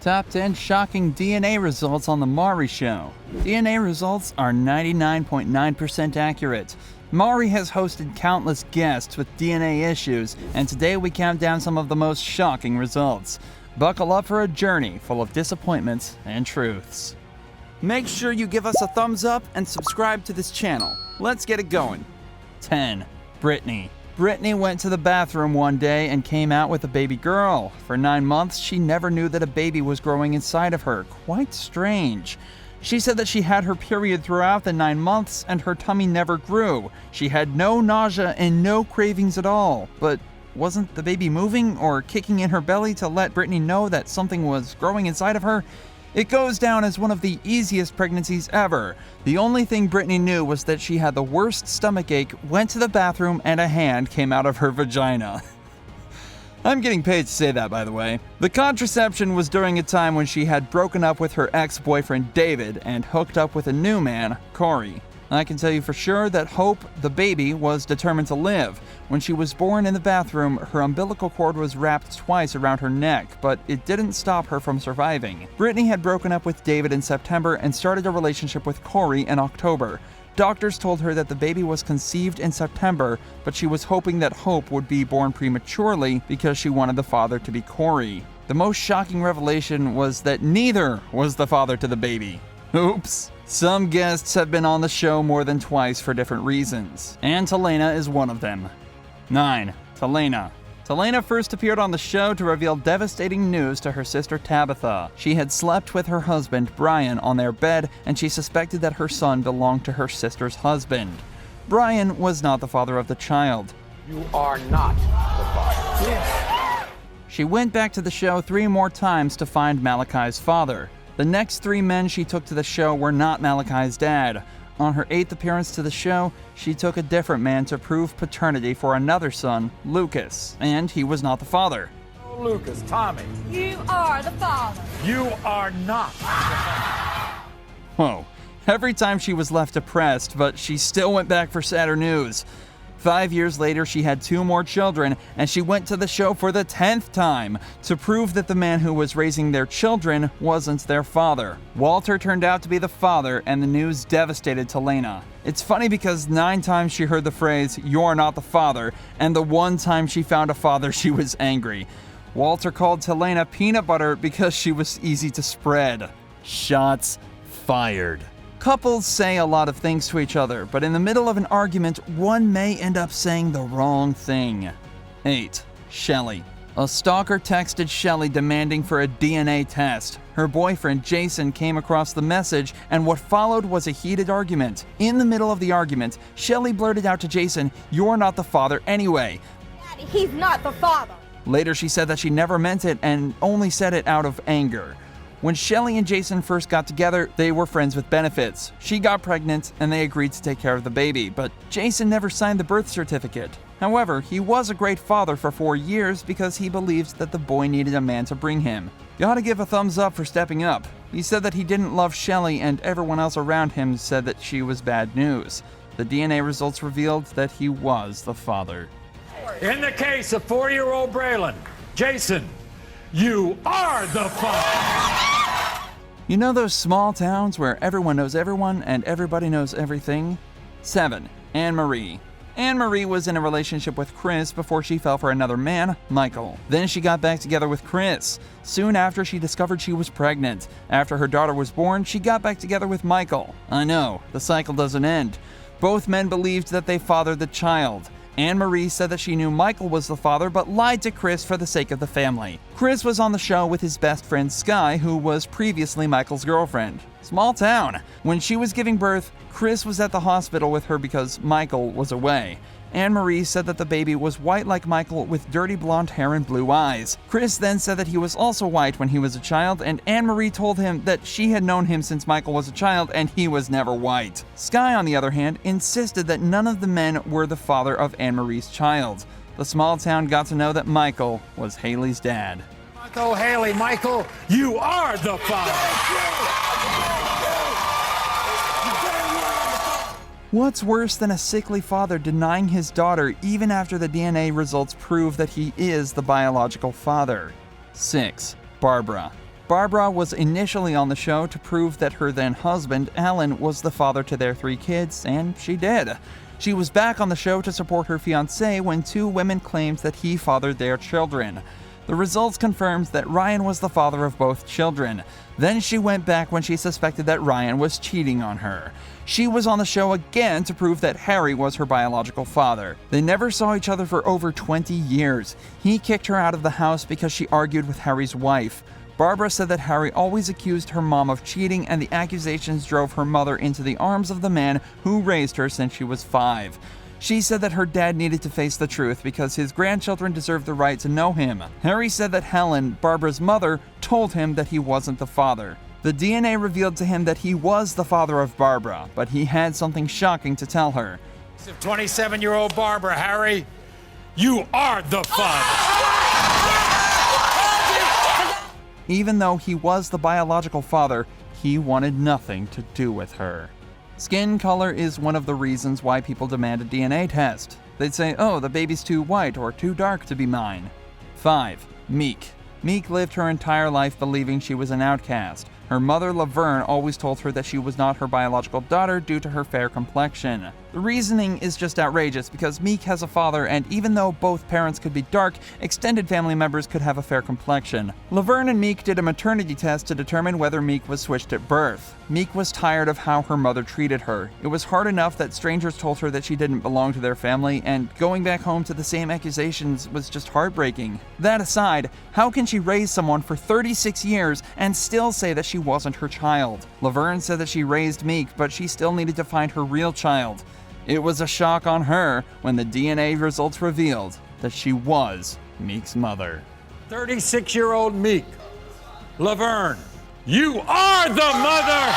Top 10 shocking DNA results on The Maury Show. DNA results are 99.9% accurate. Maury has hosted countless guests with DNA issues, and today we count down some of the most shocking results. Buckle up for a journey full of disappointments and truths. Make sure you give us a thumbs up and subscribe to this channel. Let's get it going. 10. Britney. Britney went to the bathroom one day and came out with a baby girl. For 9 months, she never knew that a baby was growing inside of her. Quite strange. She said that she had her period throughout the 9 months and her tummy never grew. She had no nausea and no cravings at all. But wasn't the baby moving or kicking in her belly to let Britney know that something was growing inside of her? It goes down as one of the easiest pregnancies ever. The only thing Britney knew was that she had the worst stomachache, went to the bathroom, and a hand came out of her vagina. I'm getting paid to say that, by the way. The contraception was during a time when she had broken up with her ex-boyfriend David and hooked up with a new man, Corey. I can tell you for sure that Hope, the baby, was determined to live. When she was born in the bathroom, her umbilical cord was wrapped twice around her neck, but it didn't stop her from surviving. Britney had broken up with David in September and started a relationship with Corey in October. Doctors told her that the baby was conceived in September, but she was hoping that Hope would be born prematurely because she wanted the father to be Corey. The most shocking revelation was that neither was the father to the baby. Oops. Some guests have been on the show more than twice for different reasons, and Elena is one of them. 9. Elena. Elena first appeared on the show to reveal devastating news to her sister Tabitha. She had slept with her husband, Brian, on their bed, and she suspected that her son belonged to her sister's husband. Brian was not the father of the child. You are not the father. Yes. She went back to the show 3 more times to find Malachi's father. The next 3 men she took to the show were not Malachi's dad. On her 8th appearance to the show, she took a different man to prove paternity for another son, Lucas, and he was not the father. Oh, Lucas, Tommy. You are the father. You are not. Whoa. Every time she was left depressed, but she still went back for sadder news. 5 years later, she had 2 more children, and she went to the show for the 10th time to prove that the man who was raising their children wasn't their father. Walter turned out to be the father, and the news devastated Elena. It's funny because 9 times she heard the phrase, "You're not the father," and the 1 time she found a father, she was angry. Walter called Elena peanut butter because she was easy to spread. Shots fired. Couples say a lot of things to each other, but in the middle of an argument, one may end up saying the wrong thing. 8. Shelly. A stalker texted Shelly demanding for a DNA test. Her boyfriend, Jason, came across the message, and what followed was a heated argument. In the middle of the argument, Shelly blurted out to Jason, "You're not the father anyway." Daddy, he's not the father. Later, she said that she never meant it and only said it out of anger. When Shelly and Jason first got together, they were friends with benefits. She got pregnant, and they agreed to take care of the baby, but Jason never signed the birth certificate. However, he was a great father for 4 years because he believed that the boy needed a man to bring him. Gotta give a thumbs up for stepping up. He said that he didn't love Shelly, and everyone else around him said that she was bad news. The DNA results revealed that he was the father. In the case of 4-year-old Braylon, Jason, you are the father. You know those small towns where everyone knows everyone and everybody knows everything? 7. Anne-Marie. Anne-Marie was in a relationship with Chris before she fell for another man, Michael. Then she got back together with Chris. Soon after, she discovered she was pregnant. After her daughter was born, she got back together with Michael. I know, the cycle doesn't end. Both men believed that they fathered the child. Anne-Marie said that she knew Michael was the father, but lied to Chris for the sake of the family. Chris was on the show with his best friend Sky, who was previously Michael's girlfriend. Small town. When she was giving birth, Chris was at the hospital with her because Michael was away. Anne-Marie said that the baby was white like Michael with dirty blonde hair and blue eyes. Chris then said that he was also white when he was a child, and Anne-Marie told him that she had known him since Michael was a child and he was never white. Sky, on the other hand, insisted that none of the men were the father of Anne-Marie's child. The small town got to know that Michael was Haley's dad. Michael, Haley, Michael, you are the father. What's worse than a sickly father denying his daughter even after the DNA results prove that he is the biological father? 6. Barbara. Barbara was initially on the show to prove that her then-husband, Alan, was the father to their 3 kids, and she did. She was back on the show to support her fiancé when 2 women claimed that he fathered their children. The results confirmed that Ryan was the father of both children. Then she went back when she suspected that Ryan was cheating on her. She was on the show again to prove that Harry was her biological father. They never saw each other for over 20 years. He kicked her out of the house because she argued with Harry's wife. Barbara said that Harry always accused her mom of cheating, and the accusations drove her mother into the arms of the man who raised her since she was 5. She said that her dad needed to face the truth because his grandchildren deserved the right to know him. Harry said that Helen, Barbara's mother, told him that he wasn't the father. The DNA revealed to him that he was the father of Barbara, but he had something shocking to tell her. 27-year-old Barbara, Harry, you are the father. Even though he was the biological father, he wanted nothing to do with her. Skin color is one of the reasons why people demand a DNA test. They'd say, oh, the baby's too white or too dark to be mine. 5. Meek. Meek lived her entire life believing she was an outcast. Her mother, Laverne, always told her that she was not her biological daughter due to her fair complexion. The reasoning is just outrageous because Meek has a father, and even though both parents could be dark, extended family members could have a fair complexion. Laverne and Meek did a maternity test to determine whether Meek was switched at birth. Meek was tired of how her mother treated her. It was hard enough that strangers told her that she didn't belong to their family, and going back home to the same accusations was just heartbreaking. That aside, how can she raise someone for 36 years and still say that she wasn't her child? Laverne said that she raised Meek, but she still needed to find her real child. It was a shock on her when the DNA results revealed that she was Meek's mother. 36-year-old Meek. Laverne, you are the mother!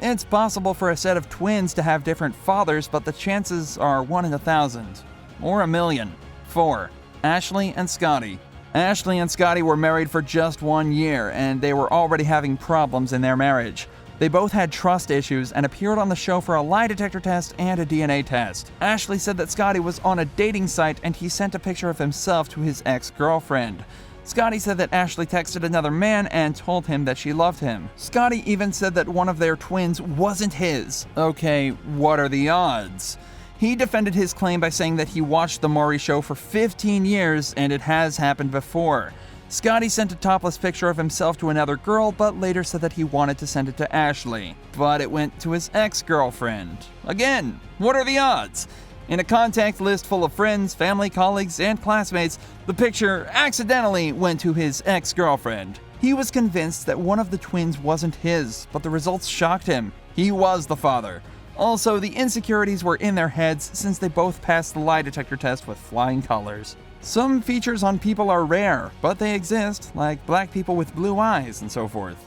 It's possible for a set of twins to have different fathers, but the chances are 1 in 1,000. Or 1,000,000. 4. Ashley and Scotty. Ashley and Scotty were married for just 1 year, and they were already having problems in their marriage. They both had trust issues and appeared on the show for a lie detector test and a DNA test. Ashley said that Scotty was on a dating site and he sent a picture of himself to his ex-girlfriend. Scotty said that Ashley texted another man and told him that she loved him. Scotty even said that one of their twins wasn't his. Okay, what are the odds? He defended his claim by saying that he watched the Maury show for 15 years and it has happened before. Scotty sent a topless picture of himself to another girl, but later said that he wanted to send it to Ashley. But it went to his ex-girlfriend. Again, what are the odds? In a contact list full of friends, family, colleagues, and classmates, the picture accidentally went to his ex-girlfriend. He was convinced that one of the twins wasn't his, but the results shocked him. He was the father. Also, the insecurities were in their heads since they both passed the lie detector test with flying colors. Some features on people are rare, but they exist, like black people with blue eyes and so forth.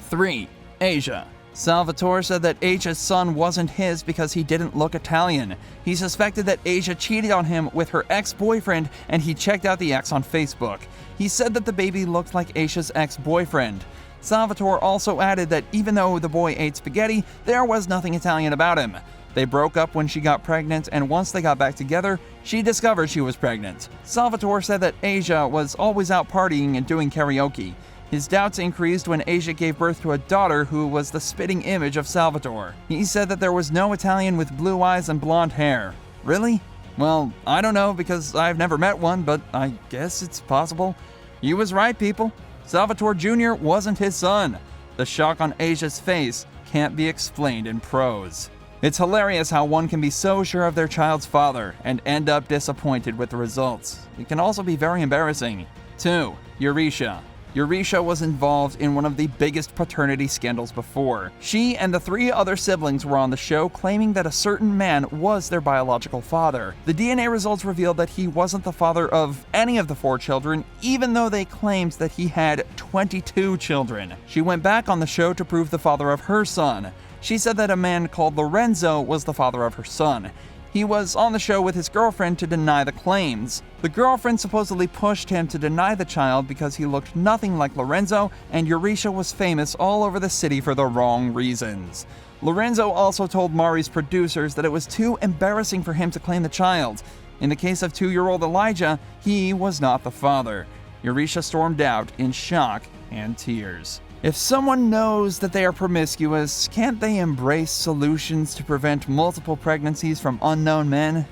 3. Asia. Salvatore said that Asia's son wasn't his because he didn't look Italian. He suspected that Asia cheated on him with her ex-boyfriend, and he checked out the ex on Facebook. He said that the baby looked like Asia's ex-boyfriend. Salvatore also added that even though the boy ate spaghetti, there was nothing Italian about him. They broke up when she got pregnant, and once they got back together, she discovered she was pregnant. Salvatore said that Asia was always out partying and doing karaoke. His doubts increased when Asia gave birth to a daughter who was the spitting image of Salvatore. He said that there was no Italian with blue eyes and blonde hair. Really? Well, I don't know because I've never met one, but I guess it's possible. He was right, people. Salvatore Jr. wasn't his son. The shock on Asia's face can't be explained in prose. It's hilarious how one can be so sure of their child's father and end up disappointed with the results. It can also be very embarrassing. 2. Eurisha. Eurisha was involved in one of the biggest paternity scandals before. She and the 3 other siblings were on the show claiming that a certain man was their biological father. The DNA results revealed that he wasn't the father of any of the 4 children, even though they claimed that he had 22 children. She went back on the show to prove the father of her son. She said that a man called Lorenzo was the father of her son. He was on the show with his girlfriend to deny the claims. The girlfriend supposedly pushed him to deny the child because he looked nothing like Lorenzo, and Eurisha was famous all over the city for the wrong reasons. Lorenzo also told Maury's producers that it was too embarrassing for him to claim the child. In the case of 2-year-old Elijah, he was not the father. Eurisha stormed out in shock and tears. If someone knows that they are promiscuous, can't they embrace solutions to prevent multiple pregnancies from unknown men?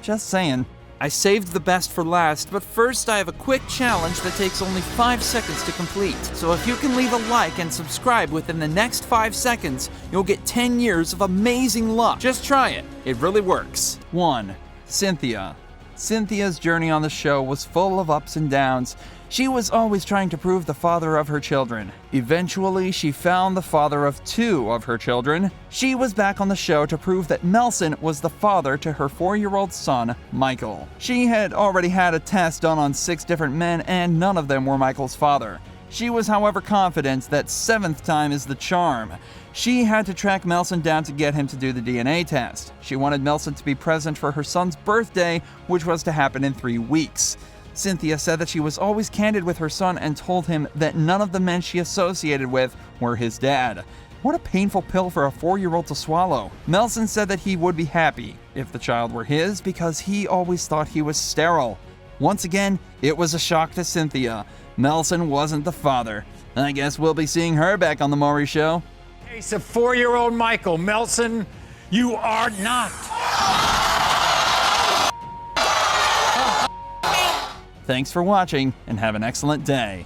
Just saying. I saved the best for last, but first I have a quick challenge that takes only 5 seconds to complete. So if you can leave a like and subscribe within the next 5 seconds, you'll get 10 years of amazing luck. Just try it. It really works. 1. Cynthia. Cynthia's journey on the show was full of ups and downs. She was always trying to prove the father of her children. Eventually, she found the father of 2 of her children. She was back on the show to prove that Nelson was the father to her 4-year-old son, Michael. She had already had a test done on 6 different men, and none of them were Michael's father. She was, however, confident that 7th time is the charm. She had to track Nelson down to get him to do the DNA test. She wanted Nelson to be present for her son's birthday, which was to happen in 3 weeks. Cynthia said that she was always candid with her son and told him that none of the men she associated with were his dad. What a painful pill for a 4-year-old to swallow. Nelson said that he would be happy if the child were his because he always thought he was sterile. Once again, it was a shock to Cynthia. Nelson wasn't the father. I guess we'll be seeing her back on The Maury Show. Case of 4-year-old Michael Nelson, you are not. Thanks for watching and have an excellent day.